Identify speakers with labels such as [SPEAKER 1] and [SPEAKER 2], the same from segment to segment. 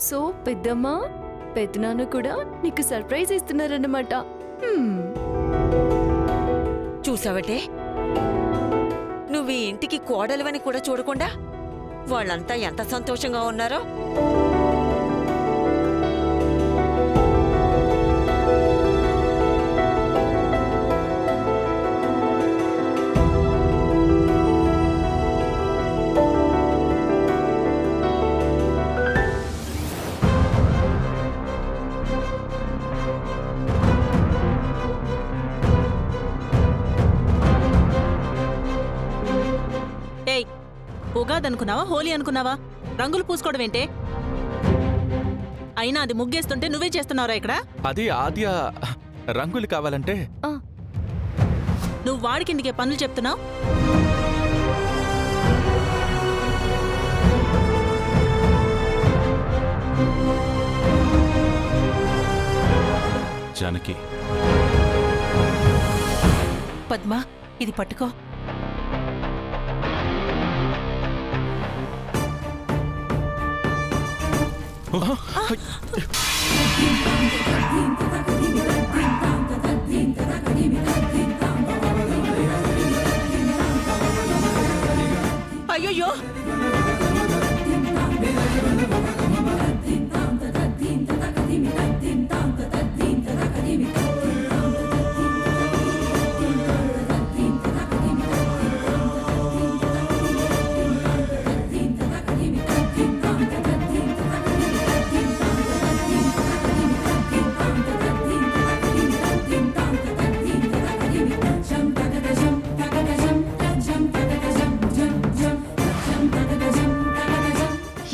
[SPEAKER 1] So పెద్దమ్మ పెద్దనాన్న కూడా నీకు సర్ప్రైజ్ ఇస్తున్నారన్నమాట.
[SPEAKER 2] చూసావటే, నువ్వు ఈ ఇంటికి కోడలివని కూడా చూడకుండా వాళ్ళంతా ఎంత సంతోషంగా ఉన్నారో.
[SPEAKER 3] ఉగాది అనుకున్నావా, హోలీ అనుకున్నావా? రంగులు పూసుకోవడం ఏంటే? అయినా అది ముగ్గేస్తుంటే నువ్వే చేస్తున్నావురా ఇక్కడ?
[SPEAKER 4] అది ఆద్య రంగులు కావాలంటే
[SPEAKER 3] నువ్వు వాడికి ఇందుకే పనులు చెప్తున్నావు.
[SPEAKER 4] జానకి,
[SPEAKER 3] పద్మ, ఇది పట్టుకో.
[SPEAKER 2] అయ్యో,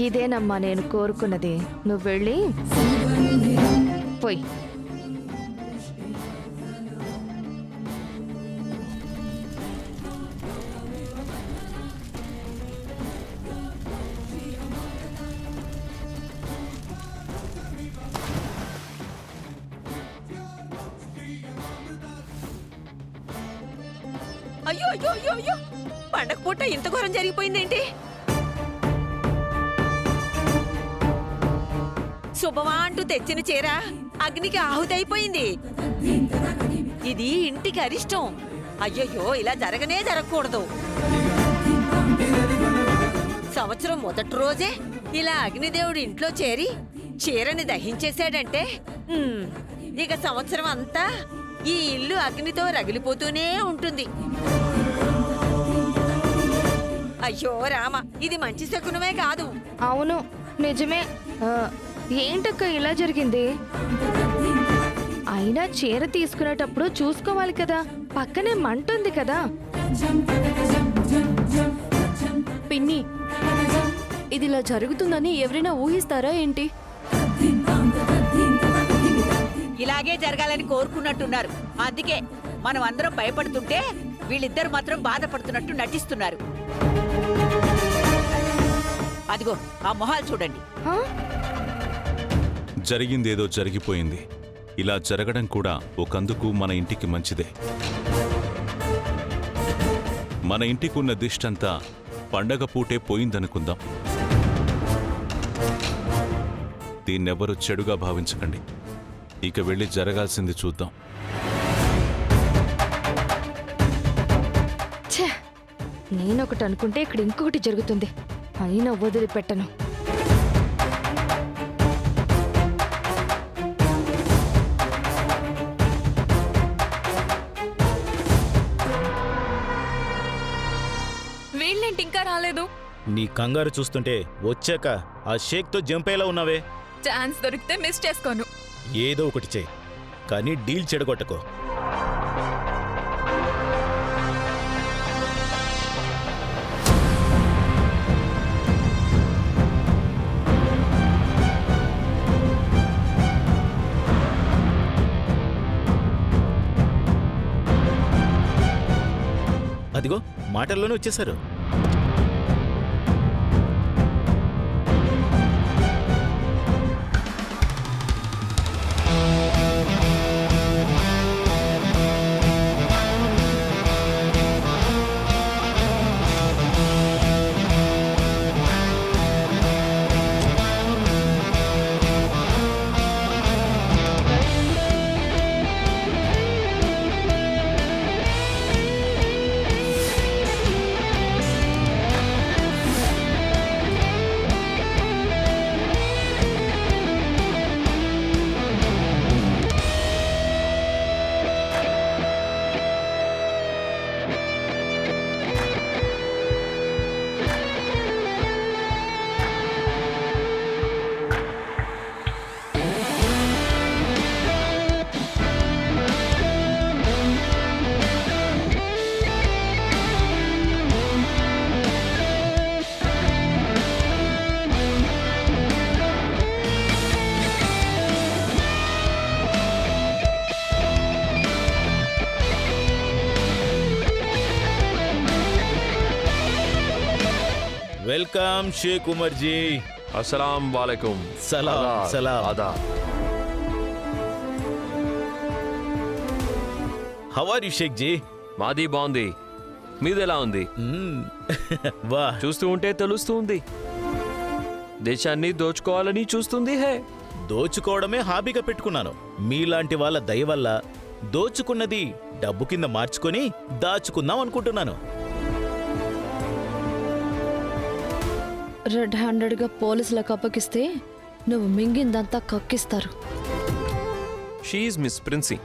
[SPEAKER 1] ఇదేనమ్మా నేను కోరుకున్నది. నువ్వు వెళ్ళి పోయి
[SPEAKER 2] అయ్యో అయ్యో అయ్యో అయ్యో, పండగ పూట ఇంత ఘోరం జరిగిపోయిందేంటి? శుభమా అంటూ తెచ్చిన చీర అగ్నికి ఆహుతైపోయింది. ఇది ఇంటికి అరిష్టం. అయ్యయ్యో, ఇలా జరగనే జరగకూడదు. సంవత్సరం మొదటి రోజే ఇలా అగ్నిదేవుడు ఇంట్లో చేరి చీరని దహించేశాడంటే ఇక సంవత్సరం అంతా ఈ ఇల్లు అగ్నితో రగిలిపోతూనే ఉంటుంది. అయ్యో రామ, ఇది మంచి శకునమే కాదు.
[SPEAKER 1] అవును, నిజమే. ఏంటక్క ఇలా జరిగింది? అయినా చీర తీసుకునేటప్పుడు చూసుకోవాలి కదా, పక్కనే మంట ఉంది కదా. పిన్ని, ఇది ఇలా జరుగుతుందని ఎవరైనా ఊహిస్తారా ఏంటి?
[SPEAKER 5] ఇలాగే జరగాలని కోరుకున్నట్టున్నారు. అందుకే మనం అందరం భయపడుతుంటే వీళ్ళిద్దరు మాత్రం బాధపడుతున్నట్టు నటిస్తున్నారు. అదిగో ఆ మొహాలు చూడండి.
[SPEAKER 4] జరిగిందేదో జరిగిపోయింది. ఇలా జరగడం కూడా ఒకందుకు మన ఇంటికి మంచిదే. మన ఇంటికున్న దిష్టంతా పండగ పూటే పోయిందనుకుందాం. దీన్నెవ్వరూ చెడుగా భావించకండి. ఇక వెళ్ళి జరగాల్సింది చూద్దాం.
[SPEAKER 1] నేనొకటి అనుకుంటే ఇక్కడ ఇంకొకటి జరుగుతుంది. అయినా వదిలిపెట్టను.
[SPEAKER 6] వీళ్ళేంటి ఇంకా రాలేదు?
[SPEAKER 7] నీ కంగారు చూస్తుంటే వచ్చాక ఆ షేక్తో జంపేలా ఉన్నావే.
[SPEAKER 6] ఛాన్స్ దొరికితే మిస్ చేసుకోను.
[SPEAKER 7] ఏదో ఒకటి చేయి, కానీ డీల్ చెడగొట్టకో. అదిగో మాటల్లోనే వచ్చేశారు. వెల్కమ్ షేక్ ఉమర్ జీ.
[SPEAKER 8] अस्सलाम वालेकुम.
[SPEAKER 7] సలాం
[SPEAKER 8] आदाब,
[SPEAKER 7] సలాం.
[SPEAKER 8] आदाब.
[SPEAKER 7] How are you Sheikh ji?
[SPEAKER 8] మాది బాగుంది, మీదెలా ఉంది?
[SPEAKER 7] వా,
[SPEAKER 8] చూస్తూ ఉంటే తెలుస్తూ ఉంది, దేశాన్ని దోచుకోవాలని చూస్తుంది హే.
[SPEAKER 7] దోచుకోవడమే హాబీగా పెట్టుకున్నాను. మీలాంటి వాళ్ళ దయ వల్ల దోచుకున్నది డబ్బు కింద మార్చుకొని దాచుకుందాం అనుకుంటున్నాను.
[SPEAKER 1] రెడ్ హ్యాండెడ్గా పోలీసులకు అప్పగిస్తే నువ్వు మింగిందంతా కక్కిస్తారు.
[SPEAKER 8] She's miss Princy.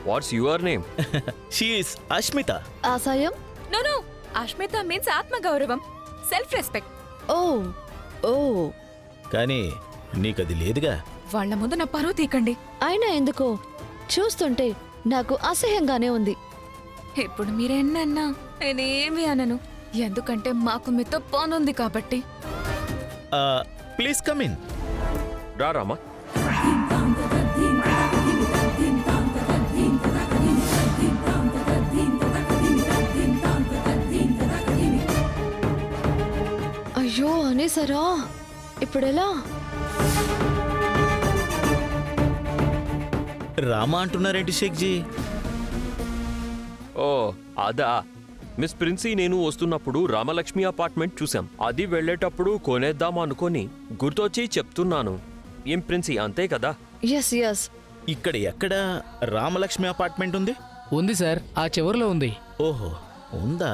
[SPEAKER 8] What's your name?
[SPEAKER 7] She's Ashmita.
[SPEAKER 1] ఆసాయం.
[SPEAKER 6] నో నో, అష్మిత మీన్స్ ఆత్మగౌరవం, సెల్ఫ్ రెస్పెక్ట్.
[SPEAKER 1] ఓ ఓ
[SPEAKER 7] కానీ నీకది లేదుగా.
[SPEAKER 6] వాళ్ళ ముందు నా పరువు తీకండి.
[SPEAKER 1] అయినా ఎందుకో చూస్తుంటే నాకు అసహ్యంగానే ఉంది.
[SPEAKER 6] ఇప్పుడు మీరెన్నన్నా నేనేమి అనను, ఎందుకంటే మాకు మీతో పనుంది కాబట్టి.
[SPEAKER 7] Please come in.
[SPEAKER 8] రా రామా.
[SPEAKER 1] అయ్యో అనేసరా, ఇప్పుడెలా?
[SPEAKER 7] రామా అంటున్నారేంటి షేక్ జీ?
[SPEAKER 8] ఓ అదా. మిస్ ప్రిన్సీ నేను వస్తున్నప్పుడు రామలక్ష్మి అపార్ట్మెంట్ చూసాం. అది వెళ్ళేటప్పుడు కొనేద్దాం అనుకొని గుర్తొచ్చి చెప్తున్నాను. ఏం ప్రిన్సీ, అంతే కదా?
[SPEAKER 1] Yes yes.
[SPEAKER 7] ఇక్కడ ఎక్కడ రామలక్ష్మి అపార్ట్మెంట్ ఉంది?
[SPEAKER 9] ఉంది సార్, ఆ చివరిలో ఉంది.
[SPEAKER 7] ఓహో, ఉందా?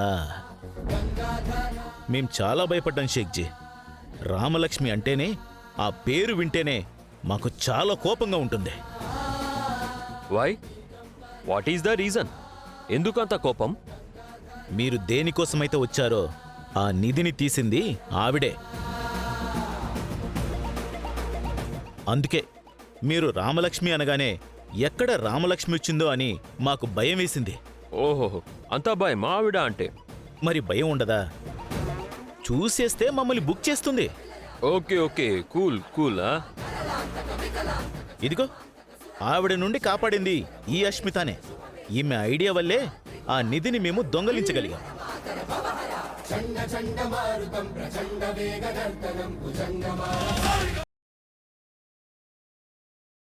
[SPEAKER 7] మేం చాలా భయపడ్డాం షేక్ జీ. రామలక్ష్మి అంటేనే, ఆ పేరు వింటేనే మాకు చాలా కోపంగా ఉంటుంది.
[SPEAKER 8] Why? What is the reason? ఎందుకంత కోపం?
[SPEAKER 7] మీరు దేనికోసమైతే వచ్చారో ఆ నిధిని తీసింది ఆవిడే. అందుకే మీరు రామలక్ష్మి అనగానే ఎక్కడ రామలక్ష్మి వచ్చిందో అని మాకు భయం వేసింది.
[SPEAKER 8] ఓహో, అంతా భయం ఆవిడ అంటే?
[SPEAKER 7] మరి భయం ఉండదా? చూసేస్తే మమ్మల్ని బుక్ చేస్తుంది.
[SPEAKER 8] Okay okay, cool cool.
[SPEAKER 7] ఇదిగో, ఆవిడ నుండి కాపాడింది ఈ అష్మితానే. ఈమె ఐడియా వల్లే ఆ నిధిని మేము దొంగలించగలిగాం.